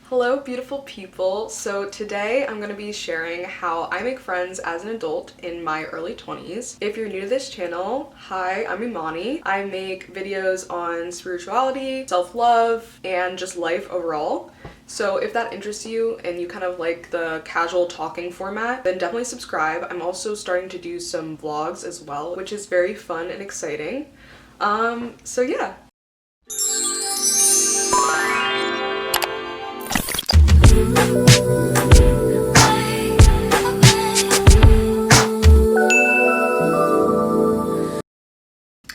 Hello, beautiful people. So today I'm going to be sharing how I make friends as an adult in my early 20s. If you're new to this channel, hi, I'm Imani. I make videos on spirituality, self-love, and just life overall. So if that interests you and you kind of like the casual talking format, then definitely subscribe. I'm also starting to do some vlogs as well, which is very fun and exciting. So yeah.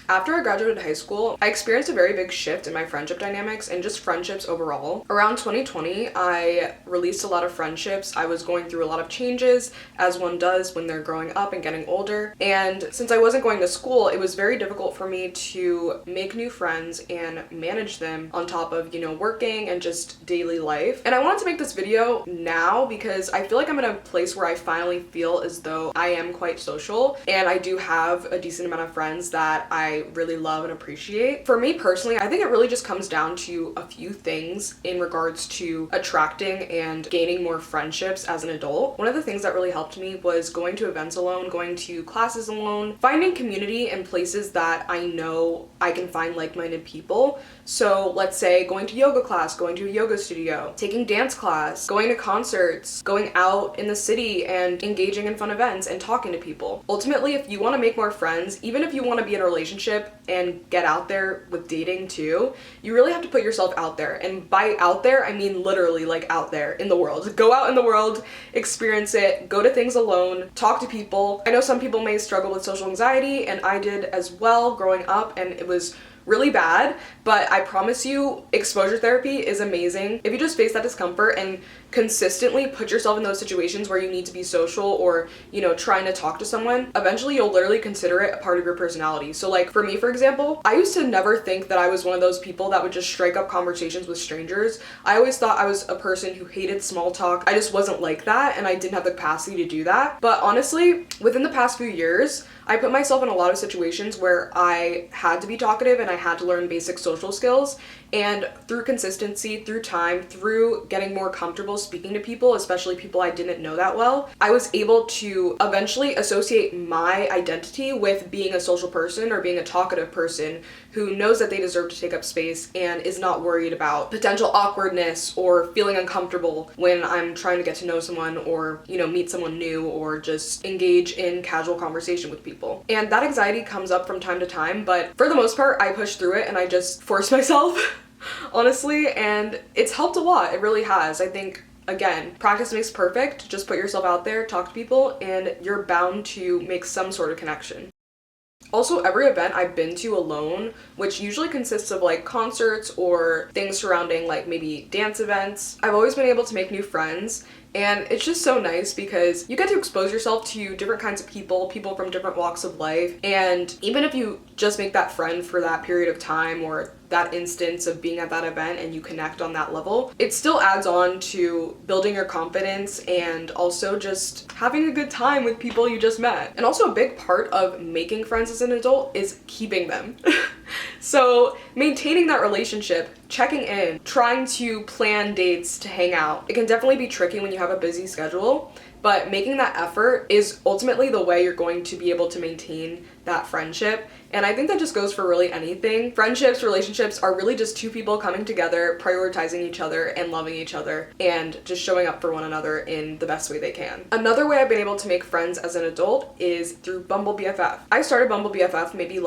After I graduated high school, I experienced a very big shift in my friendship dynamics and just friendships overall. Around 2020, I released a lot of friendships. I was going through a lot of changes, as one does when they're growing up and getting older. And since I wasn't going to school, it was very difficult for me to make new friends and manage them on top of, working and just daily life. And I wanted to make this video now because I feel like I'm in a place where I finally feel as though I am quite social and I do have a decent amount of friends that I really love and appreciate. For me personally, I think it really just comes down to a few things in regards to attracting and gaining more friendships as an adult. One of the things that really helped me was going to events alone, going to classes alone, finding community in places that I know I can find like-minded people. So let's say going to yoga class, going to a yoga studio, taking dance class, going to concerts, going out in the city and engaging in fun events and talking to people. Ultimately, if you want to make more friends, even if you want to be in a relationship and get out there with dating too, you really have to put yourself out there. And by out there, I mean literally like out there in the world. Go out in the world, experience it, go to things alone, talk to people. I know some people may struggle with social anxiety, and I did as well growing up, and it was really bad, but I promise you exposure therapy is amazing. If you just face that discomfort and consistently put yourself in those situations where you need to be social or, trying to talk to someone, eventually you'll literally consider it a part of your personality. So like for me, for example, I used to never think that I was one of those people that would just strike up conversations with strangers. I always thought I was a person who hated small talk. I just wasn't like that, and I didn't have the capacity to do that. But honestly, within the past few years, I put myself in a lot of situations where I had to be talkative and I had to learn basic social skills. And through consistency, through time, through getting more comfortable speaking to people, especially people I didn't know that well, I was able to eventually associate my identity with being a social person or being a talkative person who knows that they deserve to take up space and is not worried about potential awkwardness or feeling uncomfortable when I'm trying to get to know someone or, meet someone new or just engage in casual conversation with people. And that anxiety comes up from time to time, but for the most part, I push through it and I just force myself. Honestly, and it's helped a lot. It really has. I think, again, practice makes perfect. Just put yourself out there, talk to people, and you're bound to make some sort of connection. Also, every event I've been to alone, which usually consists of like concerts or things surrounding like maybe dance events, I've always been able to make new friends. And it's just so nice because you get to expose yourself to different kinds of people from different walks of life. And even if you just make that friend for that period of time or that instance of being at that event and you connect on that level, it still adds on to building your confidence and also just having a good time with people you just met. And also a big part of making friends as an adult is keeping them. So maintaining that relationship, checking in, trying to plan dates to hang out. It can definitely be tricky when you have a busy schedule, but making that effort is ultimately the way you're going to be able to maintain that friendship. And I think that just goes for really anything. Friendships, relationships are really just two people coming together, prioritizing each other and loving each other and just showing up for one another in the best way they can. Another way I've been able to make friends as an adult is through Bumble BFF. I started Bumble BFF maybe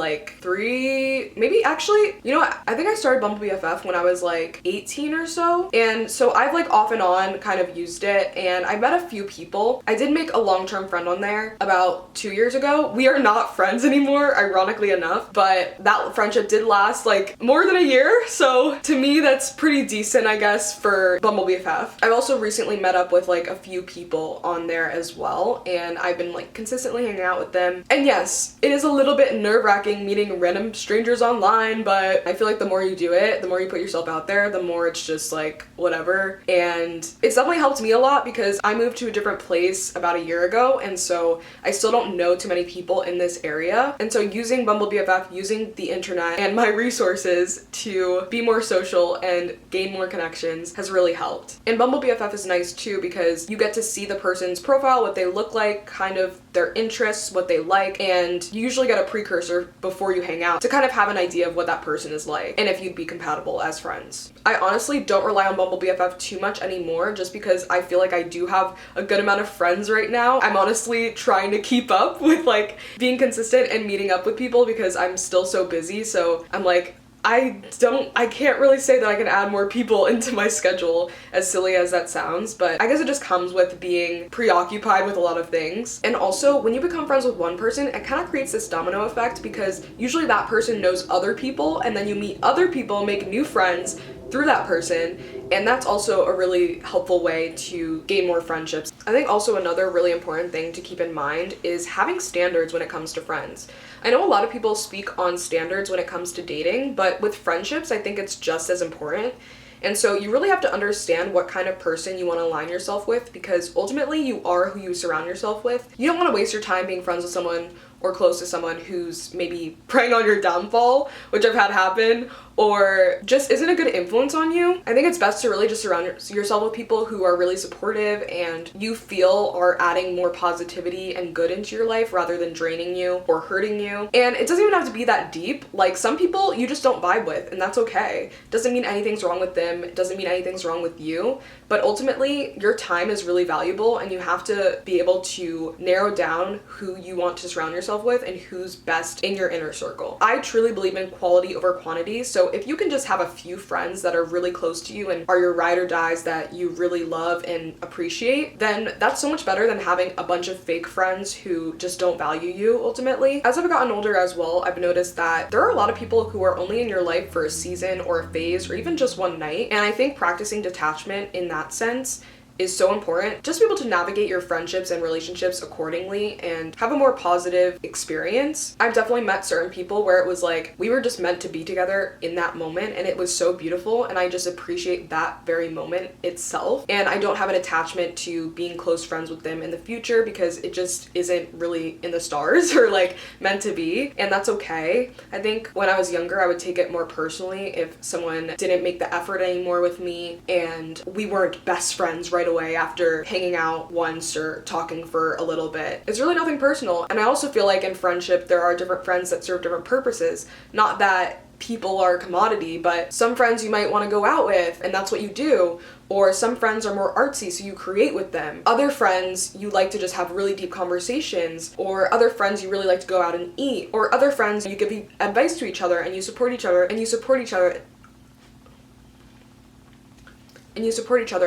I think I started Bumble BFF when I was like 18 or so. And so I've like off and on kind of used it, and I met a few people. I did make a long-term friend on there about 2 years ago. We are not friends anymore, ironically enough, but that friendship did last like more than a year. So to me, that's pretty decent, I guess, for Bumble BFF. I've also recently met up with like a few people on there as well, and I've been like consistently hanging out with them. And yes, it is a little bit nerve-wracking meeting random strangers online, but I feel like the more you do it, the more you put put yourself out there, the more it's just like whatever. And it's definitely helped me a lot because I moved to a different place about a year ago, and so I still don't know too many people in this area. And so using Bumble BFF, using the internet and my resources to be more social and gain more connections has really helped. And Bumble BFF is nice too because you get to see the person's profile, what they look like, kind of their interests, what they like, and you usually get a precursor before you hang out to kind of have an idea of what that person is like and if you'd be compatible as friends. I honestly don't rely on Bumble BFF too much anymore just because I feel like I do have a good amount of friends right now. I'm honestly trying to keep up with like being consistent and meeting up with people because I'm still so busy. So I'm like, I can't really say that I can add more people into my schedule, as silly as that sounds, but I guess it just comes with being preoccupied with a lot of things. And also, when you become friends with one person, it kind of creates this domino effect because usually that person knows other people, and then you meet other people, make new friends through that person, and that's also a really helpful way to gain more friendships. I think also another really important thing to keep in mind is having standards when it comes to friends. I know a lot of people speak on standards when it comes to dating, but with friendships, I think it's just as important. And so you really have to understand what kind of person you want to align yourself with because ultimately you are who you surround yourself with. You don't want to waste your time being friends with someone or close to someone who's maybe preying on your downfall, which I've had happen, or just isn't a good influence on you. I think it's best to really just surround yourself with people who are really supportive and you feel are adding more positivity and good into your life rather than draining you or hurting you. And it doesn't even have to be that deep. Like some people you just don't vibe with, and that's okay. Doesn't mean anything's wrong with them, it doesn't mean anything's wrong with you, but ultimately your time is really valuable and you have to be able to narrow down who you want to surround yourself with and who's best in your inner circle. I truly believe in quality over quantity, so if you can just have a few friends that are really close to you and are your ride or dies that you really love and appreciate, then that's so much better than having a bunch of fake friends who just don't value you ultimately. As I've gotten older as well, I've noticed that there are a lot of people who are only in your life for a season or a phase or even just one night, and I think practicing detachment in that sense is so important. Just be able to navigate your friendships and relationships accordingly and have a more positive experience. I've definitely met certain people where it was like we were just meant to be together in that moment and it was so beautiful, and I just appreciate that very moment itself, and I don't have an attachment to being close friends with them in the future because it just isn't really in the stars or like meant to be, and that's okay. I think when I was younger I would take it more personally if someone didn't make the effort anymore with me and we weren't best friends right away after hanging out once or talking for a little bit. It's really nothing personal. And I also feel like in friendship there are different friends that serve different purposes. Not that people are a commodity, but some friends you might want to go out with and that's what you do, or some friends are more artsy so you create with them. Other friends you like to just have really deep conversations, or other friends you really like to go out and eat, or other friends you give advice to each other and you support each other and you support each other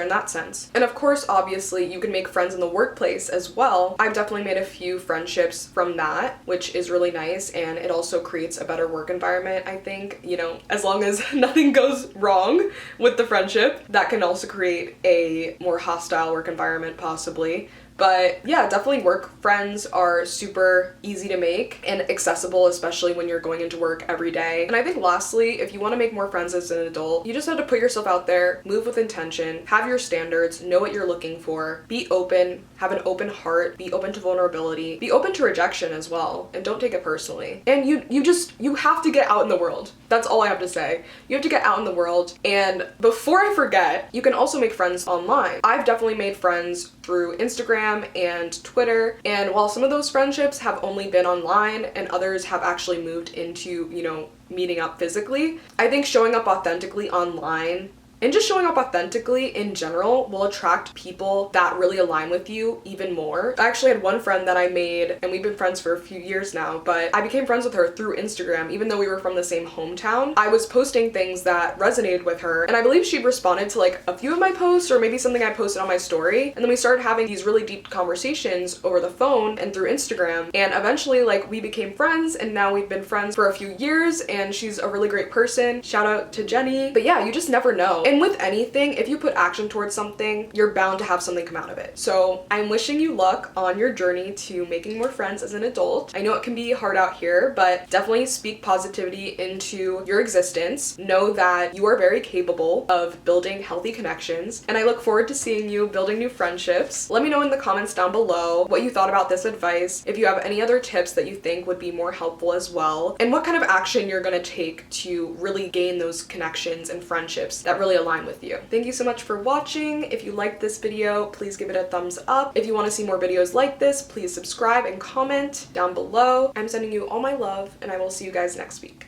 in that sense. And of course, obviously, you can make friends in the workplace as well. I've definitely made a few friendships from that, which is really nice, and it also creates a better work environment, I think. You know, as long as nothing goes wrong with the friendship, that can also create a more hostile work environment possibly. But yeah, definitely work friends are super easy to make and accessible, especially when you're going into work every day. And I think lastly, if you want to make more friends as an adult, you just have to put yourself out there, move with intention, have your standards, know what you're looking for, be open, have an open heart, be open to vulnerability, be open to rejection as well, and don't take it personally. And you have to get out in the world. That's all I have to say. You have to get out in the world. And before I forget, you can also make friends online. I've definitely made friends through Instagram and Twitter, and while some of those friendships have only been online and others have actually moved into, you know, meeting up physically, I think showing up authentically online and just showing up authentically in general will attract people that really align with you even more. I actually had one friend that I made, and we've been friends for a few years now, but I became friends with her through Instagram, even though we were from the same hometown. I was posting things that resonated with her, and I believe she responded to like a few of my posts or maybe something I posted on my story, and then we started having these really deep conversations over the phone and through Instagram, and eventually like we became friends, and now we've been friends for a few years, and she's a really great person. Shout out to Jenny. But yeah, you just never know. And with anything, if you put action towards something, you're bound to have something come out of it. So I'm wishing you luck on your journey to making more friends as an adult. I know it can be hard out here, but definitely speak positivity into your existence. Know that you are very capable of building healthy connections, and I look forward to seeing you building new friendships. Let me know in the comments down below what you thought about this advice, if you have any other tips that you think would be more helpful as well, and what kind of action you're gonna take to really gain those connections and friendships that really align with you. Thank you so much for watching. If you liked this video, please give it a thumbs up. If you want to see more videos like this, please subscribe and comment down below. I'm sending you all my love, and I will see you guys next week.